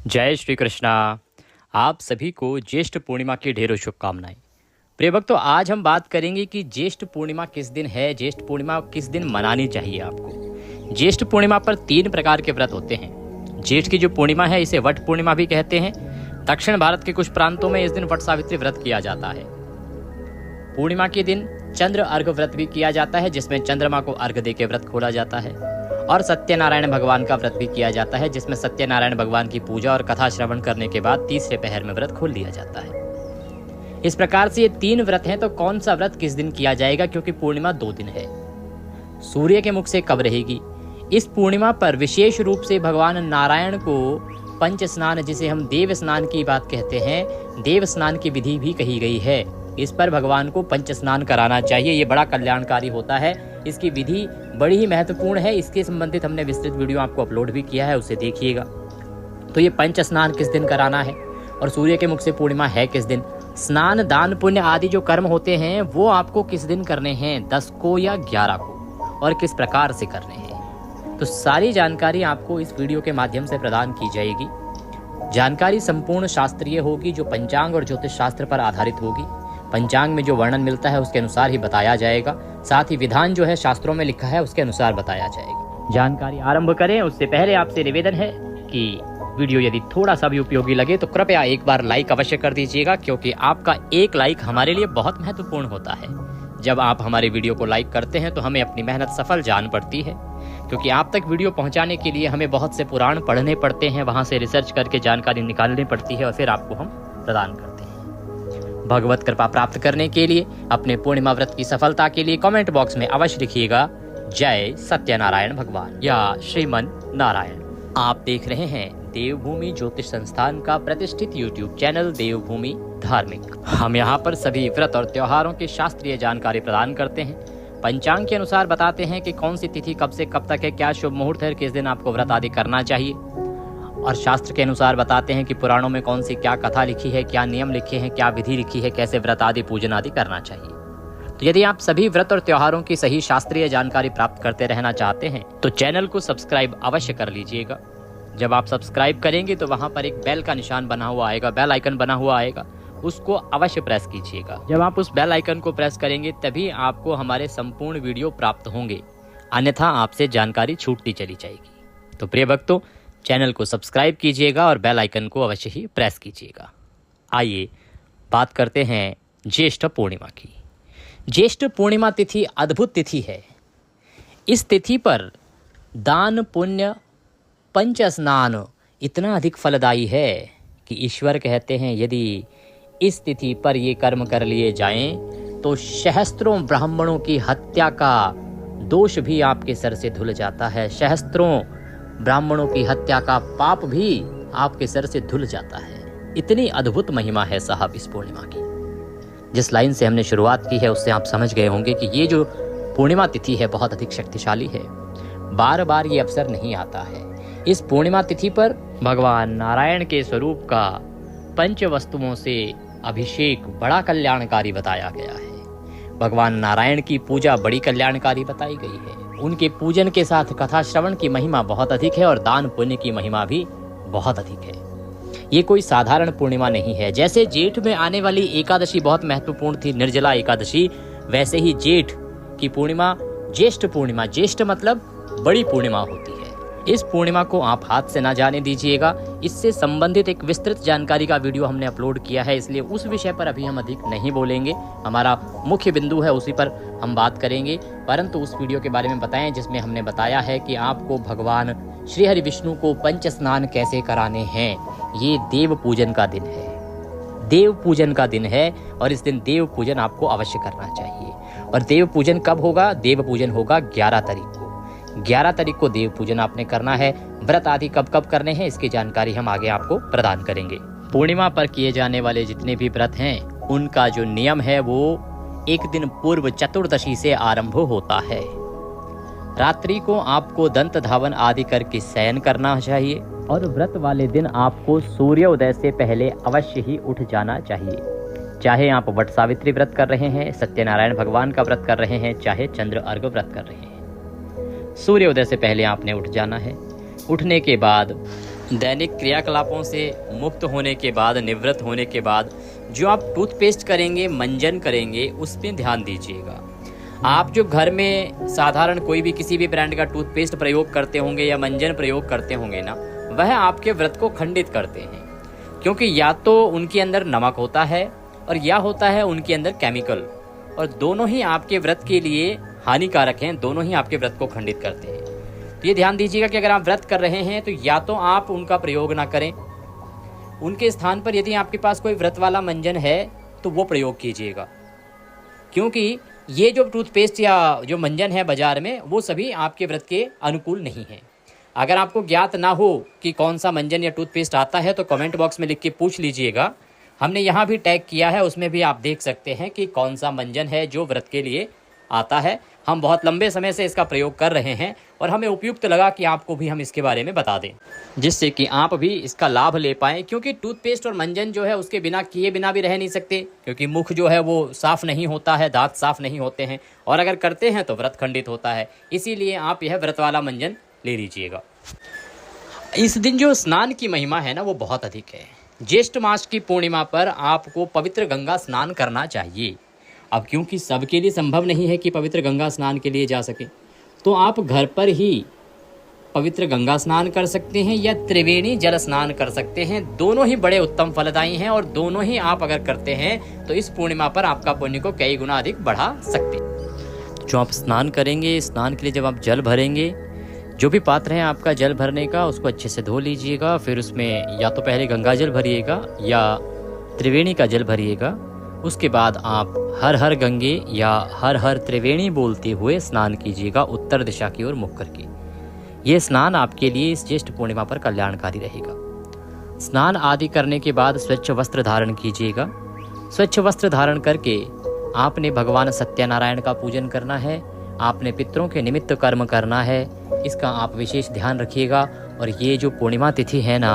जय श्री कृष्णा। आप सभी को ज्येष्ठ पूर्णिमा की ढेरों शुभकामनाएं। प्रिय भक्तों, आज हम बात करेंगे कि ज्येष्ठ पूर्णिमा किस दिन है, ज्येष्ठ पूर्णिमा किस दिन मनानी चाहिए आपको। ज्येष्ठ पूर्णिमा पर 3 प्रकार के व्रत होते हैं। ज्येष्ठ की जो पूर्णिमा है इसे वट पूर्णिमा भी कहते हैं। दक्षिण भारत के कुछ प्रांतों में इस दिन वट सावित्री व्रत किया जाता है। पूर्णिमा के दिन चंद्र अर्घ व्रत भी किया जाता है, जिसमें चंद्रमा को अर्घ देकर व्रत खोला जाता है। और सत्यनारायण भगवान का व्रत भी किया जाता है, जिसमें सत्यनारायण भगवान की पूजा और कथा श्रवण करने के बाद तीसरे पहर में व्रत खोल दिया जाता है। इस प्रकार से ये 3 व्रत हैं, तो कौन सा व्रत किस दिन किया जाएगा, क्योंकि पूर्णिमा 2 दिन है। सूर्य के मुख से कब रहेगी। इस पूर्णिमा पर विशेष रूप से भगवान नारायण को पंच स्नान, जिसे हम देव स्नान की बात कहते हैं, देव स्नान की विधि भी कही गई है। इस पर भगवान को पंच स्नान कराना चाहिए। ये बड़ा कल्याणकारी होता है। इसकी विधि बड़ी ही महत्वपूर्ण है। इसके संबंधित हमने विस्तृत वीडियो आपको अपलोड भी किया है, उसे देखिएगा। तो ये पंच स्नान किस दिन कराना है और सूर्य के मुख से पूर्णिमा है किस दिन, स्नान दान पुण्य आदि जो कर्म होते हैं वो आपको किस दिन करने हैं, 10 को या 11 को, और किस प्रकार से करने हैं, तो सारी जानकारी आपको इस वीडियो के माध्यम से प्रदान की जाएगी। जानकारी संपूर्ण शास्त्रीय होगी, जो पंचांग और ज्योतिष शास्त्र पर आधारित होगी। पंचांग में जो वर्णन मिलता है उसके अनुसार ही बताया जाएगा। साथ ही विधान जो है शास्त्रों में लिखा है उसके अनुसार बताया जाएगा। जानकारी आरंभ करें उससे पहले आपसे निवेदन है कि वीडियो यदि थोड़ा सा भी उपयोगी लगे तो कृपया एक बार लाइक अवश्य कर दीजिएगा, क्योंकि आपका एक लाइक हमारे लिए बहुत महत्वपूर्ण होता है। जब आप हमारे वीडियो को लाइक करते हैं तो हमें अपनी मेहनत सफल जान पड़ती है, क्योंकि आप तक वीडियो पहुंचाने के लिए हमें बहुत से पुराण पढ़ने पड़ते हैं, वहां से रिसर्च करके जानकारी निकालनी पड़ती है और फिर आपको हम प्रदान करते हैं। भगवत कृपा प्राप्त करने के लिए, अपने पूर्णिमा व्रत की सफलता के लिए कमेंट बॉक्स में अवश्य लिखिएगा जय सत्यनारायण भगवान या श्रीमन नारायण। आप देख रहे हैं देवभूमि ज्योतिष संस्थान का प्रतिष्ठित यूट्यूब चैनल देवभूमि धार्मिक। हम यहाँ पर सभी व्रत और त्योहारों की शास्त्रीय जानकारी प्रदान करते हैं। पंचांग के अनुसार बताते हैं कि कौन सी तिथि कब से कब तक है, क्या शुभ मुहूर्त है, किस दिन आपको व्रत आदि करना चाहिए। और शास्त्र के अनुसार बताते हैं कि पुराणों में कौन सी क्या कथा लिखी है, क्या नियम लिखे हैं, क्या विधि लिखी है, कैसे व्रत आदि पूजन आदि करना चाहिए। तो यदि आप सभी व्रत और त्योहारों की सही शास्त्रीय जानकारी प्राप्त करते रहना चाहते हैं तो चैनल को सब्सक्राइब अवश्य कर लीजिएगा। जब आप सब्सक्राइब करेंगे तो वहां पर एक बेल का निशान बना हुआ आएगा, बेल आइकन बना हुआ आएगा, उसको अवश्य प्रेस कीजिएगा। जब आप उस बेल आइकन को प्रेस करेंगे तभी आपको हमारे संपूर्ण वीडियो प्राप्त होंगे, अन्यथा आपसे जानकारी छूटती चली जाएगी। तो प्रिय भक्तों, चैनल को सब्सक्राइब कीजिएगा और बेल आइकन को अवश्य ही प्रेस कीजिएगा। आइए बात करते हैं ज्येष्ठ पूर्णिमा की। ज्येष्ठ पूर्णिमा तिथि अद्भुत तिथि है। इस तिथि पर दान पुण्य पंच स्नान इतना अधिक फलदायी है कि ईश्वर कहते हैं यदि इस तिथि पर ये कर्म कर लिए जाएं तो सहस्त्रों ब्राह्मणों की हत्या का दोष भी आपके सर से धुल जाता है। सहस्त्रों ब्राह्मणों की हत्या का पाप भी आपके सर से धुल जाता है। इतनी अद्भुत महिमा है साहब इस पूर्णिमा की। जिस लाइन से हमने शुरुआत की है उससे आप समझ गए होंगे कि ये जो पूर्णिमा तिथि है बहुत अधिक शक्तिशाली है। बार बार ये अवसर नहीं आता है। इस पूर्णिमा तिथि पर भगवान नारायण के स्वरूप का पंच वस्तुओं से अभिषेक बड़ा कल्याणकारी बताया गया है। भगवान नारायण की पूजा बड़ी कल्याणकारी बताई गई है। उनके पूजन के साथ कथा श्रवण की महिमा बहुत अधिक है और दान पुण्य की महिमा भी बहुत अधिक है। ये कोई साधारण पूर्णिमा नहीं है। जैसे जेठ में आने वाली एकादशी बहुत महत्वपूर्ण थी, निर्जला एकादशी, वैसे ही जेठ की पूर्णिमा ज्येष्ठ पूर्णिमा, ज्येष्ठ मतलब बड़ी पूर्णिमा होती है। इस पूर्णिमा को आप हाथ से ना जाने दीजिएगा। इससे संबंधित एक विस्तृत जानकारी का वीडियो हमने अपलोड किया है, इसलिए उस विषय पर अभी हम अधिक नहीं बोलेंगे। हमारा मुख्य बिंदु है उसी पर हम बात करेंगे। परंतु उस वीडियो के बारे में बताएं जिसमें हमने बताया है कि आपको भगवान श्री हरि विष्णु को पंच स्नान कैसे कराने हैं। ये देव पूजन का दिन है, देव पूजन का दिन है और इस दिन देव पूजन आपको अवश्य करना चाहिए। और देव पूजन कब होगा? देव पूजन होगा 11 तारीख को। 11 तारीख को देव पूजन आपने करना है। व्रत आदि कब कब करने हैं इसकी जानकारी हम आगे आपको प्रदान करेंगे। पूर्णिमा पर किए जाने वाले जितने भी व्रत हैं उनका जो नियम है वो एक दिन पूर्व चतुर्दशी से आरंभ होता है। रात्रि को आपको दंत धावन आदि करके शयन करना चाहिए और व्रत वाले दिन आपको सूर्योदय से पहले अवश्य ही उठ जाना चाहिए। चाहे आप वट सावित्री व्रत कर रहे हैं, सत्यनारायण भगवान का व्रत कर रहे हैं, चाहे चंद्र अर्घ व्रत कर रहे हैं, सूर्योदय से पहले आपने उठ जाना है। उठने के बाद दैनिक क्रियाकलापों से मुक्त होने के बाद, निवृत्त होने के बाद जो आप टूथपेस्ट करेंगे, मंजन करेंगे, उस पे ध्यान दीजिएगा। आप जो घर में साधारण कोई भी किसी भी ब्रांड का टूथपेस्ट प्रयोग करते होंगे या मंजन प्रयोग करते होंगे ना, वह आपके व्रत को खंडित करते हैं, क्योंकि या तो उनके अंदर नमक होता है और या होता है उनके अंदर केमिकल, और दोनों ही आपके व्रत के लिए हानिकारक हैं, दोनों ही आपके व्रत को खंडित करते हैं। तो ये ध्यान दीजिएगा कि अगर आप व्रत कर रहे हैं तो या तो आप उनका प्रयोग ना करें, उनके स्थान पर यदि आपके पास कोई व्रत वाला मंजन है तो वो प्रयोग कीजिएगा, क्योंकि ये जो टूथपेस्ट या जो मंजन है बाजार में, वो सभी आपके व्रत के अनुकूल नहीं है। अगर आपको ज्ञात ना हो कि कौन सा मंजन या टूथपेस्ट आता है तो कमेंट बॉक्स में लिख के पूछ लीजिएगा। हमने यहाँ भी टैग किया है, उसमें भी आप देख सकते हैं कि कौन सा मंजन है जो व्रत के लिए आता है। हम बहुत लंबे समय से इसका प्रयोग कर रहे हैं और हमें उपयुक्त लगा कि आपको भी हम इसके बारे में बता दें, जिससे कि आप भी इसका लाभ ले पाएँ। क्योंकि टूथपेस्ट और मंजन जो है उसके बिना किए बिना भी रह नहीं सकते, क्योंकि मुख जो है वो साफ़ नहीं होता है, दांत साफ़ नहीं होते हैं, और अगर करते हैं तो व्रत खंडित होता है। इसीलिए आप यह व्रत वाला मंजन ले लीजिएगा। इस दिन जो स्नान की महिमा है ना, वो बहुत अधिक है। ज्येष्ठ मास की पूर्णिमा पर आपको पवित्र गंगा स्नान करना चाहिए। अब क्योंकि सबके लिए संभव नहीं है कि पवित्र गंगा स्नान के लिए जा सके, तो आप घर पर ही पवित्र गंगा स्नान कर सकते हैं या त्रिवेणी जल स्नान कर सकते हैं। दोनों ही बड़े उत्तम फलदायी हैं और दोनों ही आप अगर करते हैं तो इस पूर्णिमा पर आपका पुण्य को कई गुना अधिक बढ़ा सकते हैं। जो आप स्नान करेंगे, स्नान के लिए जब आप जल भरेंगे, जो भी पात्र है आपका जल भरने का, उसको अच्छे से धो लीजिएगा। फिर उसमें या तो पहले गंगा जल भरिएगा या त्रिवेणी का जल भरिएगा। उसके बाद आप हर हर गंगे या हर हर त्रिवेणी बोलते हुए स्नान कीजिएगा, उत्तर दिशा की ओर मुख करके। ये स्नान आपके लिए इस ज्येष्ठ पूर्णिमा पर कल्याणकारी रहेगा। स्नान आदि करने के बाद स्वच्छ वस्त्र धारण कीजिएगा। स्वच्छ वस्त्र धारण करके आपने भगवान सत्यनारायण का पूजन करना है, आपने पितरों के निमित्त कर्म करना है, इसका आप विशेष ध्यान रखिएगा। और ये जो पूर्णिमा तिथि है ना,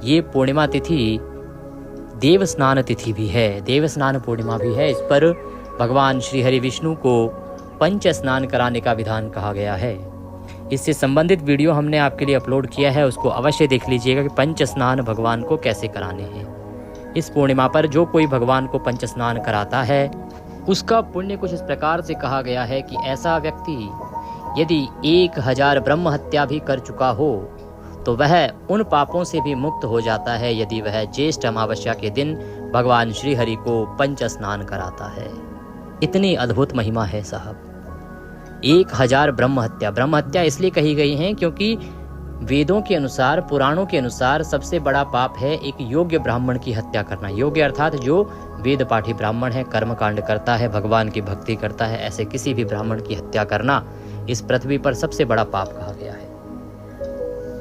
ये पूर्णिमा तिथि देव स्नान तिथि भी है, देव स्नान पूर्णिमा भी है। इस पर भगवान श्री हरि विष्णु को पंच स्नान कराने का विधान कहा गया है। इससे संबंधित वीडियो हमने आपके लिए अपलोड किया है, उसको अवश्य देख लीजिएगा कि पंच स्नान भगवान को कैसे कराने हैं। इस पूर्णिमा पर जो कोई भगवान को पंच स्नान कराता है उसका पुण्य कुछ इस प्रकार से कहा गया है कि ऐसा व्यक्ति यदि 1000 ब्रह्म हत्या भी कर चुका हो तो वह उन पापों से भी मुक्त हो जाता है यदि वह ज्येष्ठ अमावस्या के दिन भगवान श्री हरि को पंच स्नान कराता है। इतनी अद्भुत महिमा है साहब। 1000 ब्रह्म हत्या इसलिए कही गई है क्योंकि वेदों के अनुसार, पुराणों के अनुसार सबसे बड़ा पाप है एक योग्य ब्राह्मण की हत्या करना। योग्य अर्थात जो वेद पाठी ब्राह्मण है, कर्म कांड करता है, भगवान की भक्ति करता है, ऐसे किसी भी ब्राह्मण की हत्या करना इस पृथ्वी पर सबसे बड़ा पाप कहा गया है।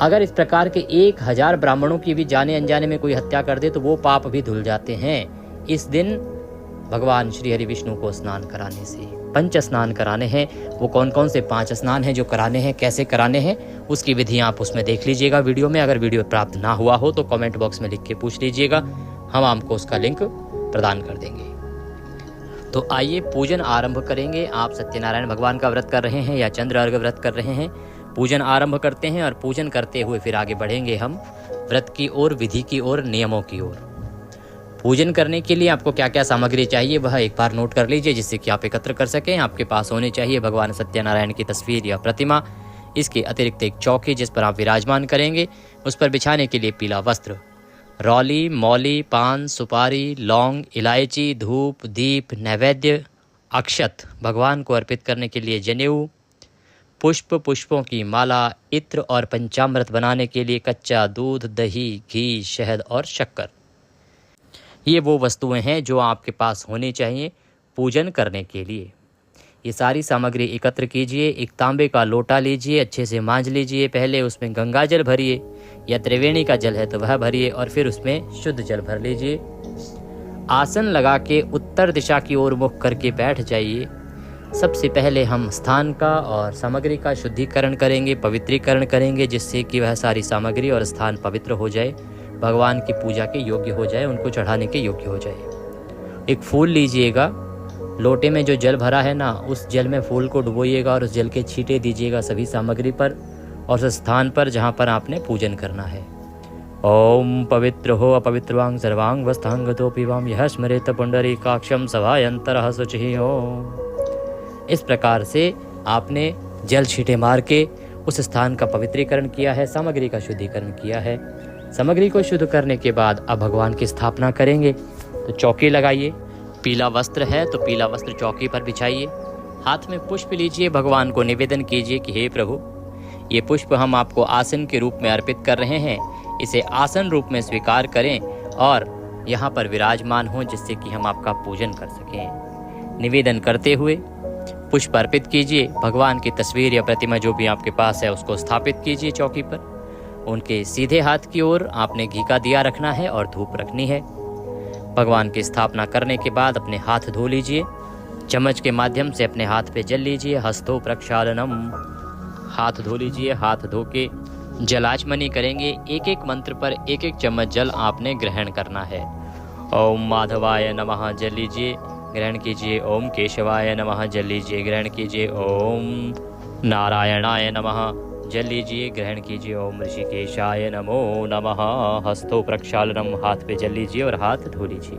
अगर इस प्रकार के 1000 ब्राह्मणों की भी जाने अनजाने में कोई हत्या कर दे तो वो पाप भी धुल जाते हैं इस दिन भगवान श्री हरि विष्णु को स्नान कराने से। पंच स्नान कराने हैं, वो कौन कौन से 5 स्नान हैं जो कराने हैं, कैसे कराने हैं, उसकी विधि आप उसमें देख लीजिएगा वीडियो में। अगर वीडियो प्राप्त ना हुआ हो तो कमेंट बॉक्स में लिख के पूछ लीजिएगा, हम आपको उसका लिंक प्रदान कर देंगे। तो आइए पूजन आरंभ करेंगे। आप सत्यनारायण भगवान का व्रत कर रहे हैं या चंद्र अर्घ व्रत कर रहे हैं, पूजन आरंभ करते हैं और पूजन करते हुए फिर आगे बढ़ेंगे हम व्रत की ओर, विधि की ओर, नियमों की ओर। पूजन करने के लिए आपको क्या क्या सामग्री चाहिए वह एक बार नोट कर लीजिए, जिससे कि आप एकत्र कर सकें। आपके पास होने चाहिए भगवान सत्यनारायण की तस्वीर या प्रतिमा, इसके अतिरिक्त एक चौकी जिस पर आप विराजमान करेंगे, उस पर बिछाने के लिए पीला वस्त्र, रौली, मौली, पान, सुपारी, लौंग, इलायची, धूप, दीप, नैवेद्य, अक्षत, भगवान को अर्पित करने के लिए जनेऊ, पुष्प, पुष्पों की माला, इत्र और पंचामृत बनाने के लिए कच्चा दूध, दही, घी, शहद और शक्कर। ये वो वस्तुएं हैं जो आपके पास होनी चाहिए पूजन करने के लिए। ये सारी सामग्री एकत्र कीजिए। एक तांबे का लोटा लीजिए, अच्छे से मांज लीजिए। पहले उसमें गंगा जल भरिए या त्रिवेणी का जल है तो वह भरिए और फिर उसमें शुद्ध जल भर लीजिए। आसन लगा के उत्तर दिशा की ओर मुख करके बैठ जाइए। सबसे पहले हम स्थान का और सामग्री का शुद्धिकरण करेंगे, पवित्रीकरण करेंगे, जिससे कि वह सारी सामग्री और स्थान पवित्र हो जाए, भगवान की पूजा के योग्य हो जाए, उनको चढ़ाने के योग्य हो जाए। एक फूल लीजिएगा, लोटे में जो जल भरा है ना, उस जल में फूल को डुबोइएगा और उस जल के छींटे दीजिएगा सभी सामग्री पर और उस स्थान पर जहाँ पर आपने पूजन करना है। ओम पवित्र हो अपवित्रवांग सर्वांग वस्तांगतोपि वाम यह स्मरेत पुंडरीकाक्षम सभायंतरः शुचिः हो। इस प्रकार से आपने जल छींटे मार के उस स्थान का पवित्रीकरण किया है, सामग्री का शुद्धिकरण किया है। सामग्री को शुद्ध करने के बाद अब भगवान की स्थापना करेंगे। तो चौकी लगाइए, पीला वस्त्र है तो पीला वस्त्र चौकी पर बिछाइए, हाथ में पुष्प लीजिए, भगवान को निवेदन कीजिए कि हे प्रभु, ये पुष्प हम आपको आसन के रूप में अर्पित कर रहे हैं, इसे आसन रूप में स्वीकार करें और यहाँ पर विराजमान हों, जिससे कि हम आपका पूजन कर सकें। निवेदन करते हुए पुष्प अर्पित कीजिए, भगवान की तस्वीर या प्रतिमा जो भी आपके पास है उसको स्थापित कीजिए चौकी पर। उनके सीधे हाथ की ओर आपने घी का दिया रखना है और धूप रखनी है। भगवान की स्थापना करने के बाद अपने हाथ धो लीजिए, चम्मच के माध्यम से अपने हाथ पे जल लीजिए। हस्तो प्रक्षालनम, हाथ धो लीजिए। हाथ धो के जलाचमनी करेंगे। एक एक मंत्र पर एक एक चम्मच जल आपने ग्रहण करना है। ओम माधवाय नमः जल लीजिए, ग्रहण कीजिए। ओम केशवाय नमः जल लीजिए, ग्रहण कीजिए। ओम नारायणाय नमः जल लीजिए, ग्रहण कीजिए। ओम ऋषिकेशाय नमो नमः। हस्तो प्रक्षालनम, हाथ पे जल लीजिए और हाथ धो लीजिए।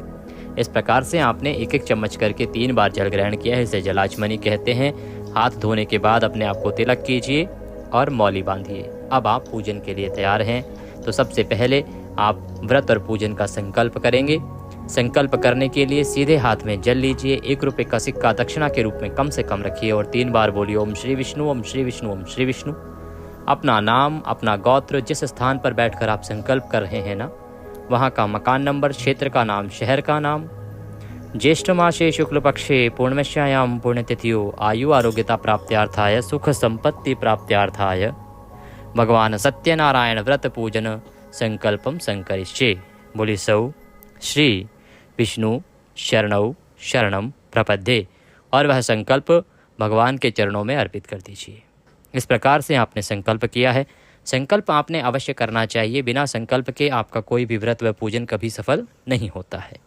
इस प्रकार से आपने एक एक चम्मच करके 3 बार जल ग्रहण किया है, इसे जलाचमनी कहते हैं। हाथ धोने के बाद अपने आप को तिलक कीजिए और मौली बांधिए। अब आप पूजन के लिए तैयार हैं। तो सबसे पहले आप व्रत और पूजन का संकल्प करेंगे। संकल्प करने के लिए सीधे हाथ में जल लीजिए, 1 रुपये का सिक्का दक्षिणा के रूप में कम से कम रखिए और 3 बार बोलिए ओम श्री विष्णु, ओम श्री विष्णु, ओम श्री विष्णु। अपना नाम, अपना गोत्र, जिस स्थान पर बैठकर आप संकल्प कर रहे हैं ना, वहाँ का मकान नंबर, क्षेत्र का नाम, शहर का नाम, ज्येष्ठ मासे शुक्ल पक्षे पूर्णमश्यायाम पुण्यतिथियो आयु आरोग्यता प्राप्त्यार्थाय सुख संपत्ति प्राप्त्यार्थाय भगवान सत्यनारायण व्रत पूजन संकल्पम संकरिष्ये। बोली सौ श्री विष्णु शरणौ शरणम प्रपद्ये, और वह संकल्प भगवान के चरणों में अर्पित कर दीजिए। इस प्रकार से आपने संकल्प किया है। संकल्प आपने अवश्य करना चाहिए, बिना संकल्प के आपका कोई भी व्रत व पूजन कभी सफल नहीं होता है।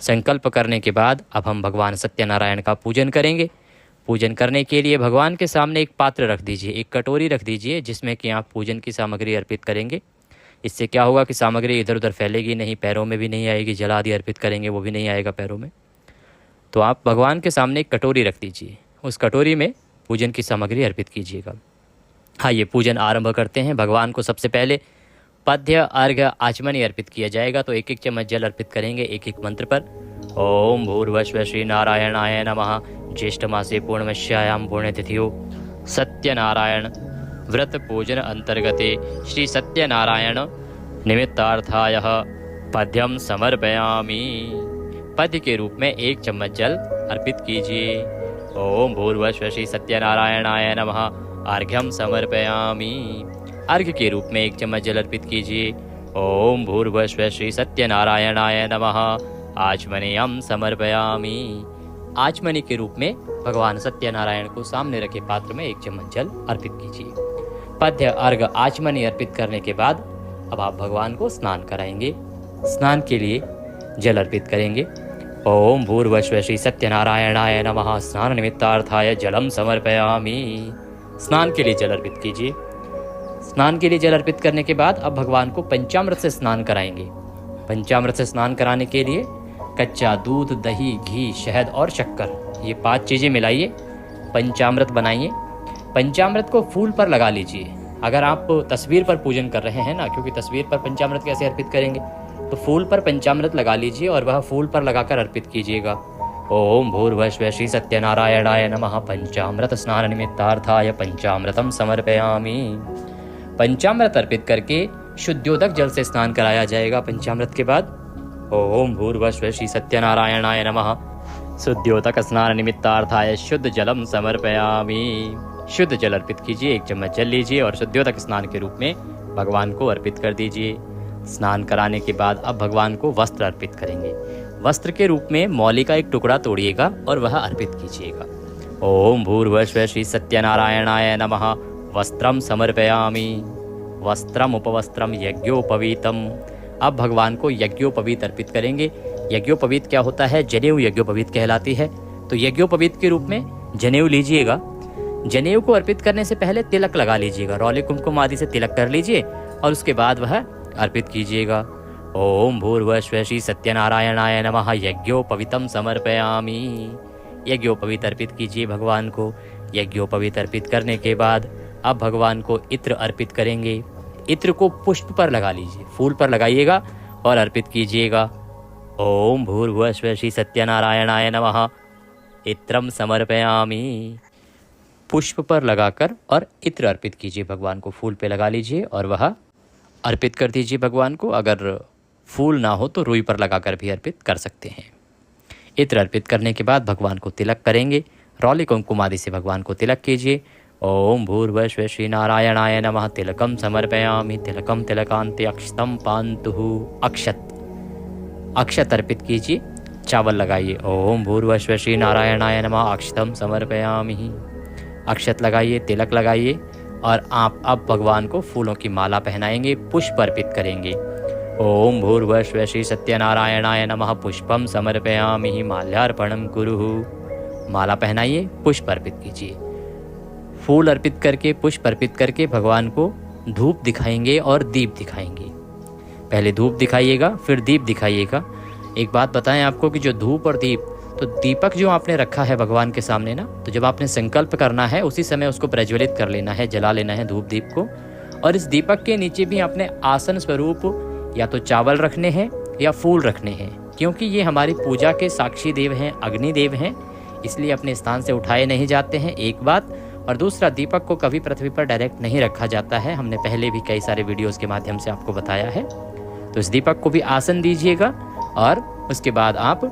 संकल्प करने के बाद अब हम भगवान सत्यनारायण का पूजन करेंगे। पूजन करने के लिए भगवान के सामने एक पात्र रख दीजिए, एक कटोरी रख दीजिए, जिसमें कि आप पूजन की सामग्री अर्पित करेंगे। इससे क्या होगा कि सामग्री इधर उधर फैलेगी नहीं, पैरों में भी नहीं आएगी। जल आदि अर्पित करेंगे वो भी नहीं आएगा पैरों में। तो आप भगवान के सामने एक कटोरी रख दीजिए, उस कटोरी में पूजन की सामग्री अर्पित कीजिएगा। हाँ, ये पूजन आरंभ करते हैं। भगवान को सबसे पहले पद्य अर्घ्य आचमनी अर्पित किया जाएगा। तो 1-1 चम्मच जल अर्पित करेंगे एक एक मंत्र पर। ओम भूर्भुवः श्री नारायणाय नमः। ज्येष्ठ मासे पूर्णमश्यायाम पुण्यतिथियो सत्यनारायण व्रत पूजन अंतर्गते श्री सत्यनारायण निमित्तार्थाय पद्यम समर्पयामि। पद्य के रूप में 1 चम्मच जल अर्पित कीजिए। ओम भूर्भुवः श्री सत्यनारायणाय नमः अर्घ्यम समर्पयामि। अर्घ्य के रूप में 1 चम्मच जल अर्पित कीजिए। ओम भूर्भुवः श्री सत्यनारायणाय नमः आचमनीयम समर्पयामि। आचमनी के रूप में भगवान सत्यनारायण को सामने रखे पात्र में 1 चम्मच जल अर्पित कीजिए। पद्य अर्घ आचमनी अर्पित करने के बाद अब आप भगवान को स्नान कराएंगे। स्नान के लिए जल अर्पित करेंगे। ओम भूर्भुवः श्री सत्यनारायणाय नमः स्नान निमित्तार्थाय जलम समर्पयामि। स्नान के लिए जल अर्पित कीजिए। स्नान के लिए जल अर्पित करने के बाद अब भगवान को पंचामृत से स्नान कराएंगे। पंचामृत से स्नान कराने के लिए कच्चा दूध, दही, घी, शहद और शक्कर, ये 5 चीज़ें मिलाइए, पंचामृत बनाइए। पंचामृत को फूल पर लगा लीजिए। अगर आप तस्वीर पर पूजन कर रहे हैं ना, क्योंकि तस्वीर पर पंचामृत कैसे अर्पित करेंगे, तो फूल पर पंचामृत लगा लीजिए और वह फूल पर लगाकर अर्पित कीजिएगा। ओम भूर्भुवः श्री सत्यनारायणाय नमः पंचामृत स्नान निमित्तार्थाय पंचामृतम समर्पयामि। पंचामृत अर्पित करके शुद्धोदक जल से स्नान कराया जाएगा। पंचामृत के बाद ओम भूर्भुवः श्री सत्यनारायणाय नमः शुद्धोदक स्नान निमित्तार्थाय शुद्ध जलम समर्पयामि। शुद्ध जल अर्पित कीजिए। 1 चम्मच जल लीजिए और शुद्धोदक स्नान के रूप में भगवान को अर्पित कर दीजिए। स्नान कराने के बाद अब भगवान को वस्त्र अर्पित करेंगे। वस्त्र के रूप में मौली का एक टुकड़ा तोड़िएगा और वह अर्पित कीजिएगा। ओम भूर्भुवः श्री सत्यनारायणाय नमः वस्त्रम समर्पयामि। वस्त्रम उपवस्त्रम यज्ञोपवीतम। अब भगवान को यज्ञोपवीत अर्पित करेंगे। यज्ञोपवीत क्या होता है? जनेऊ यज्ञोपवीत कहलाती है। तो यज्ञोपवीत के रूप में जनेऊ लीजिएगा। जनेऊ को अर्पित करने से पहले तिलक लगा लीजिएगा। रौले कुमकुम आदि से तिलक कर लीजिए और उसके बाद वह अर्पित कीजिएगा। ओम भूर्भुवस्वः सत्यनारायणाय नमः यज्ञोपवीतं समर्पयामि। यज्ञोपवीत अर्पित कीजिए भगवान को। यज्ञोपवीत अर्पित करने के बाद अब भगवान को इत्र अर्पित करेंगे। इत्र को पुष्प पर लगा लीजिए, फूल पर लगाइएगा और अर्पित कीजिएगा। ओम भूर्भुवस्वः सत्यनारायणाय नमः इत्रम समर्पयामि। पुष्प पर लगाकर और इत्र अर्पित कीजिए भगवान को। फूल पे लगा लीजिए और वह अर्पित कर दीजिए भगवान को। अगर फूल ना हो तो रुई पर लगाकर भी अर्पित कर सकते हैं। इत्र अर्पित करने के बाद भगवान को तिलक करेंगे। रौली कुमकुम आदि से भगवान को तिलक कीजिए। ओम भूर्भुवस्वः श्री नारायणाय नमः तिलकम समर्पयामि। तिलकम तिलकांते अक्षतम पान्तु। अक्षत अर्पित कीजिए, चावल लगाइए। ओम भूर्भुवस्वः श्री नारायणाय नमः अक्षतम समर्पयामि। अक्षत लगाइए, तिलक लगाइए और आप अब भगवान को फूलों की माला पहनाएंगे, पुष्प अर्पित करेंगे। ओम भूर्भुवस्वः श्री सत्यनारायणाय नमः पुष्पम समर्पयामि माल्यार्पणम कुरुः। माला पहनाइए, पुष्प अर्पित कीजिए। फूल अर्पित करके, पुष्प अर्पित करके भगवान को धूप दिखाएंगे और दीप दिखाएंगे। पहले धूप दिखाइएगा, फिर दीप दिखाइएगा। एक बात बताएं आपको कि जो धूप और दीप, तो दीपक जो आपने रखा है भगवान के सामने ना, तो जब आपने संकल्प करना है उसी समय उसको प्रज्वलित कर लेना है, जला लेना है धूप दीप को। और इस दीपक के नीचे भी आपने आसन स्वरूप या तो चावल रखने हैं या फूल रखने हैं, क्योंकि ये हमारी पूजा के साक्षी देव हैं, अग्निदेव हैं, इसलिए अपने स्थान से उठाए नहीं जाते हैं, एक बात। और दूसरा, दीपक को कभी पृथ्वी पर डायरेक्ट नहीं रखा जाता है, हमने पहले भी कई सारे वीडियोस के माध्यम से आपको बताया है। तो इस दीपक को भी आसन दीजिएगा और उसके बाद आप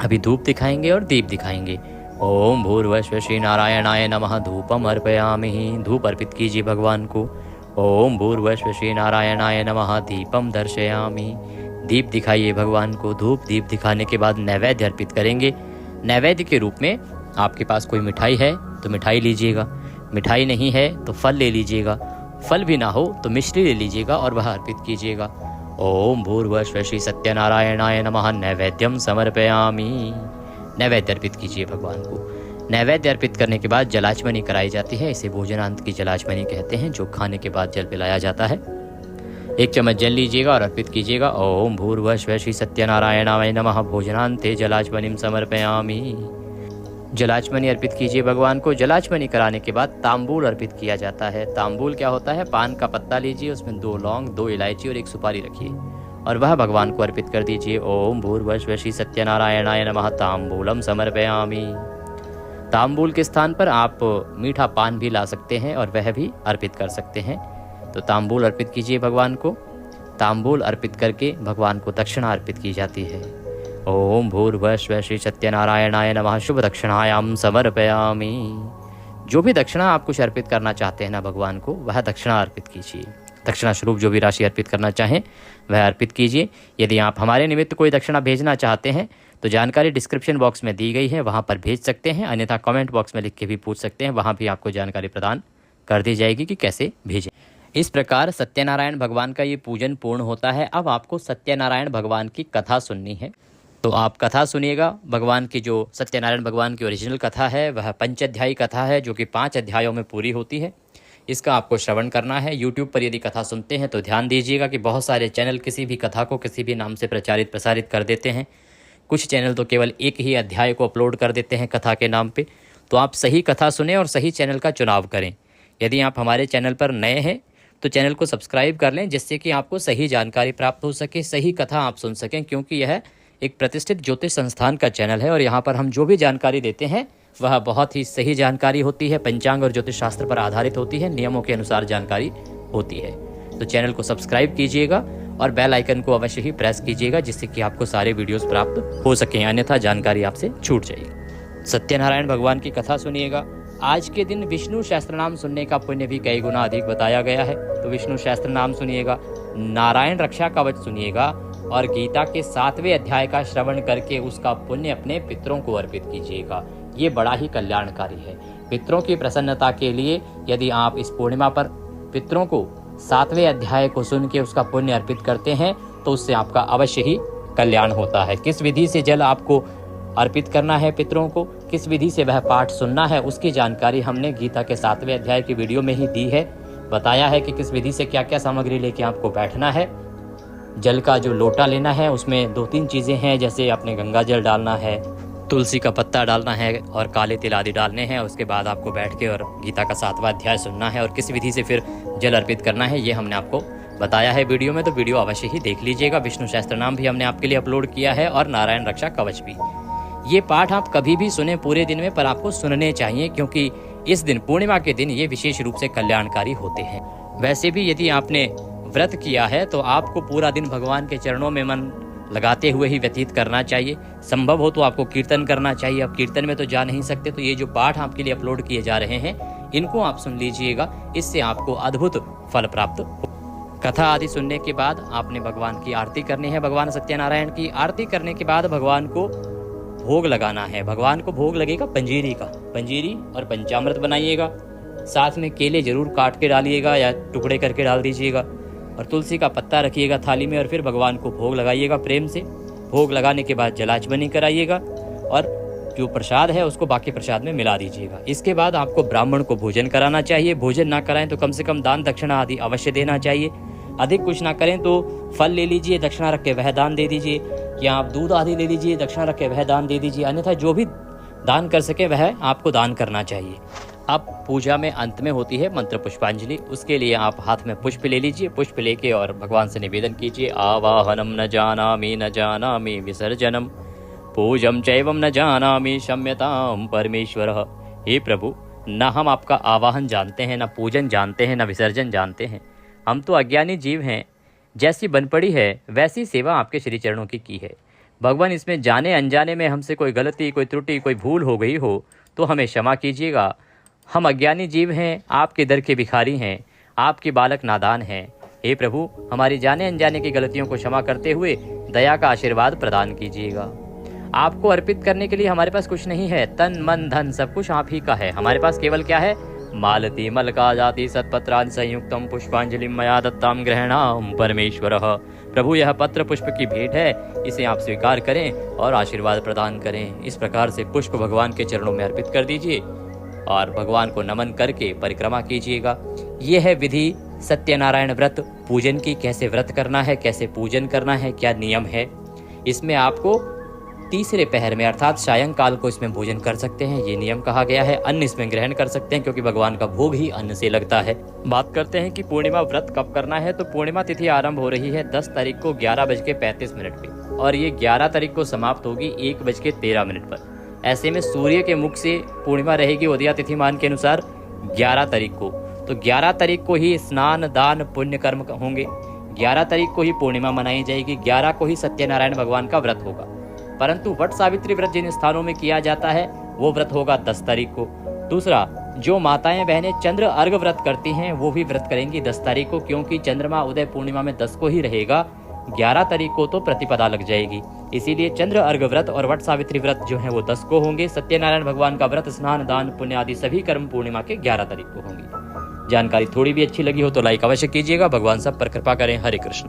अभी धूप दिखाएंगे और दीप दिखाएंगे। ओम भूर्भुवस्वः श्री नारायणाय नमः धूपम अर्पयामि। धूप अर्पित कीजिए भगवान को। ओम भूर्भुवस्वः श्री नारायणाय नमः दीपम दर्शयामि। दीप दिखाइए भगवान को। धूप दीप दिखाने के बाद नैवेद्य अर्पित करेंगे। नैवेद्य के रूप में आपके पास कोई मिठाई है तो मिठाई लीजिएगा, मिठाई नहीं है तो फल ले लीजिएगा, फल भी ना हो तो मिश्री ले लीजिएगा और वह अर्पित कीजिएगा। ओम भूर्भुवस्वः श्री सत्यनारायणाय नमः नैवेद्यम समर्पयामि। नैवेद्य अर्पित कीजिए भगवान को। नैवेद्य अर्पित करने के बाद जलाचमनी कराई जाती है, इसे भोजनांत की जलाचमनी कहते हैं, जो खाने के बाद जल पिलाया जाता है। 1 चम्मच जल लीजिएगा और अर्पित कीजिएगा। ओम भूर्भुवस्वः श्री सत्यनारायणाय नमः भोजनांते जलाचमनिम समर्पयामि। जलाचमनी अर्पित कीजिए भगवान को। जलाचमनी कराने के बाद तांबूल अर्पित किया जाता है। तांबूल क्या होता है? पान का पत्ता लीजिए, उसमें 2 लौंग, 2 इलायची और 1 सुपारी रखिए और वह भगवान को अर्पित कर दीजिए। ओम भूर्भुवस्वः श्री सत्यनारायणाय नमः तांबूलम समर्पयामि। तांबूल के स्थान पर आप मीठा पान भी ला सकते हैं और वह भी अर्पित कर सकते हैं। तो तांबूल अर्पित कीजिए भगवान को। तांबूल अर्पित करके भगवान को दक्षिणा अर्पित की जाती है। ओम भूर्भुवस्वः श्री सत्यनारायणाय नमः शुभ दक्षिणायाम समर्पयामि। जो भी दक्षिणा आप कुछ अर्पित करना चाहते हैं ना भगवान को, वह दक्षिणा अर्पित कीजिए। दक्षिणा स्वरूप जो भी राशि अर्पित करना चाहें वह अर्पित कीजिए। यदि आप हमारे निमित्त कोई दक्षिणा भेजना चाहते हैं तो जानकारी डिस्क्रिप्शन बॉक्स में दी गई है, वहाँ पर भेज सकते हैं, अन्यथा कमेंट बॉक्स में लिख के भी पूछ सकते हैं, वहाँ भी आपको जानकारी प्रदान कर दी जाएगी कि कैसे भेजें। इस प्रकार सत्यनारायण भगवान का ये पूजन पूर्ण होता है। अब आपको सत्यनारायण भगवान की कथा सुननी है, तो आप कथा सुनिएगा। भगवान की जो सत्यनारायण भगवान की ओरिजिनल कथा है वह पंचाध्यायी कथा है, जो कि 5 अध्यायों में पूरी होती है। इसका आपको श्रवण करना है। यूट्यूब पर यदि कथा सुनते हैं तो ध्यान दीजिएगा कि बहुत सारे चैनल किसी भी कथा को किसी भी नाम से प्रचारित प्रसारित कर देते हैं। कुछ चैनल तो केवल एक ही अध्याय को अपलोड कर देते हैं कथा के नाम पे। तो आप सही कथा सुने और सही चैनल का चुनाव करें। यदि आप हमारे चैनल पर नए हैं तो चैनल को सब्सक्राइब कर लें, जिससे कि आपको सही जानकारी प्राप्त हो सके, सही कथा आप सुन सकें, क्योंकि यह एक प्रतिष्ठित ज्योतिष संस्थान का चैनल है और यहाँ पर हम जो भी जानकारी देते हैं वह बहुत ही सही जानकारी होती है, पंचांग और ज्योतिष शास्त्र पर आधारित होती है, नियमों के अनुसार जानकारी होती है। तो चैनल को सब्सक्राइब कीजिएगा और बेल आइकन को अवश्य ही प्रेस कीजिएगा, जिससे कि आपको सारे वीडियोस प्राप्त हो सकें, अन्यथा जानकारी आपसे छूट जाएगी। सत्यनारायण भगवान की कथा सुनिएगा। आज के दिन विष्णु सहस्त्र नाम सुनने का पुण्य भी कई गुना अधिक बताया गया है। तो विष्णु सहस्त्र नाम सुनिएगा, नारायण रक्षा कवच सुनिएगा और गीता के 7वें अध्याय का श्रवण करके उसका पुण्य अपने पितरों को अर्पित कीजिएगा। ये बड़ा ही कल्याणकारी है। पितरों की प्रसन्नता के लिए यदि आप इस पूर्णिमा पर पितरों को 7वें अध्याय को सुन के उसका पुण्य अर्पित करते हैं तो उससे आपका अवश्य ही कल्याण होता है। किस विधि से जल आपको अर्पित करना है पितरों को, किस विधि से वह पाठ सुनना है, उसकी जानकारी हमने गीता के 7वें अध्याय की वीडियो में ही दी है। बताया है कि किस विधि से क्या क्या सामग्री लेके आपको बैठना है। जल का जो लोटा लेना है उसमें 2-3 चीज़ें हैं, जैसे आपने गंगा जल डालना है, तुलसी का पत्ता डालना है और काले तिल आदि डालने हैं। उसके बाद आपको बैठ के और गीता का 7वां अध्याय सुनना है और किस विधि से फिर जल अर्पित करना है, ये हमने आपको बताया है वीडियो में, तो वीडियो अवश्य ही देख लीजिएगा। विष्णु सहस्त्र नाम भी हमने आपके लिए अपलोड किया है और नारायण रक्षा कवच भी। ये पाठ आप कभी भी सुने पूरे दिन में, पर आपको सुनने चाहिए, क्योंकि इस दिन पूर्णिमा के दिन ये विशेष रूप से कल्याणकारी होते हैं। वैसे भी यदि आपने व्रत किया है तो आपको पूरा दिन भगवान के चरणों में मन लगाते हुए ही व्यतीत करना चाहिए। संभव हो तो आपको कीर्तन करना चाहिए। अब कीर्तन में तो जा नहीं सकते, तो ये जो पाठ आपके लिए अपलोड किए जा रहे हैं इनको आप सुन लीजिएगा, इससे आपको अद्भुत फल प्राप्त हो। कथा आदि सुनने के बाद आपने भगवान की आरती करनी है। भगवान सत्यनारायण की आरती करने के बाद भगवान को भोग लगाना है। भगवान को भोग लगेगा पंजीरी का, पंजीरी और पंचामृत बनाइएगा। साथ में केले जरूर काट के डालिएगा या टुकड़े करके डाल दीजिएगा, और तुलसी का पत्ता रखिएगा थाली में, और फिर भगवान को भोग लगाइएगा प्रेम से। भोग लगाने के बाद जलाचमनी कराइएगा और जो प्रसाद है उसको बाकी प्रसाद में मिला दीजिएगा। इसके बाद आपको ब्राह्मण को भोजन कराना चाहिए। भोजन ना कराएं तो कम से कम दान दक्षिणा आदि अवश्य देना चाहिए। अधिक कुछ ना करें तो फल ले लीजिए, दक्षिणा रख के वह दान दे दीजिए, या आप दूध आदि ले लीजिए, दक्षिणा रख के वह दान दे दीजिए। अन्यथा जो भी दान कर सके वह आपको दान करना चाहिए। अब पूजा में अंत में होती है मंत्र पुष्पांजलि। उसके लिए आप हाथ में पुष्प ले लीजिए। पुष्प लेके और भगवान से निवेदन कीजिए, आवाहनम न जानामि विसर्जनम पूजम चैवम न जानामि क्षम्यताम परमेश्वर। हे प्रभु, न हम आपका आवाहन जानते हैं, न पूजन जानते हैं, न विसर्जन जानते हैं। हम तो अज्ञानी जीव हैं। जैसी बन पड़ी है वैसी सेवा आपके श्री चरणों की है। भगवान, इसमें जाने अनजाने में हमसे कोई गलती, कोई त्रुटि, कोई भूल हो गई हो तो हमें क्षमा कीजिएगा। हम अज्ञानी जीव हैं, आपके दर के भिखारी हैं, आपके बालक नादान हैं। हे प्रभु, हमारी जाने अनजाने की गलतियों को क्षमा करते हुए दया का आशीर्वाद प्रदान कीजिएगा। आपको अर्पित करने के लिए हमारे पास कुछ नहीं है। तन मन धन सब कुछ आप ही का है। हमारे पास केवल क्या है? मालती मलका जाति सत्पत्रान संयुक्तम पुष्पांजलि मया दत्ताम ग्रहणाम परमेश्वर। प्रभु, यह पत्र पुष्प की भेंट है, इसे आप स्वीकार करें और आशीर्वाद प्रदान करें। इस प्रकार से पुष्प भगवान के चरणों में अर्पित कर दीजिए और भगवान को नमन करके परिक्रमा कीजिएगा। ये है विधि सत्यनारायण व्रत पूजन की। कैसे व्रत करना है, कैसे पूजन करना है, क्या नियम है। इसमें आपको तीसरे पहर में अर्थात सायंकाल को इसमें भोजन कर सकते हैं, ये नियम कहा गया है। अन्न इसमें ग्रहण कर सकते हैं क्योंकि भगवान का भोग ही अन्न से लगता है। बात करते हैं कि पूर्णिमा व्रत कब करना है। तो पूर्णिमा तिथि आरंभ हो रही है 10 तारीख को 11:35 पे, और ये 11 तारीख को समाप्त होगी 1:13 पर। ऐसे में सूर्य के मुख से पूर्णिमा रहेगी उदया तिथिमान के अनुसार 11 तारीख को। तो 11 तारीख को ही स्नान दान पुण्य कर्म होंगे। 11 तारीख को ही पूर्णिमा मनाई जाएगी। 11 को ही सत्यनारायण भगवान का व्रत होगा। परंतु वट सावित्री व्रत जिन स्थानों में किया जाता है वो व्रत होगा 10 तारीख को। दूसरा, जो माताएं बहनें चंद्र अर्घ व्रत करती हैं वो भी व्रत करेंगी 10 तारीख को, क्योंकि चंद्रमा उदय पूर्णिमा में 10 को ही रहेगा। 11 तारीख को तो प्रतिपदा लग जाएगी, इसीलिए चंद्र अर्घ व्रत और वट सावित्री व्रत जो है वो 10 को होंगे। सत्यनारायण भगवान का व्रत स्नान दान पुण्य आदि सभी कर्म पूर्णिमा के 11 तारीख को होंगे। जानकारी थोड़ी भी अच्छी लगी हो तो लाइक अवश्य कीजिएगा। भगवान सब पर कृपा करें। हरे कृष्ण।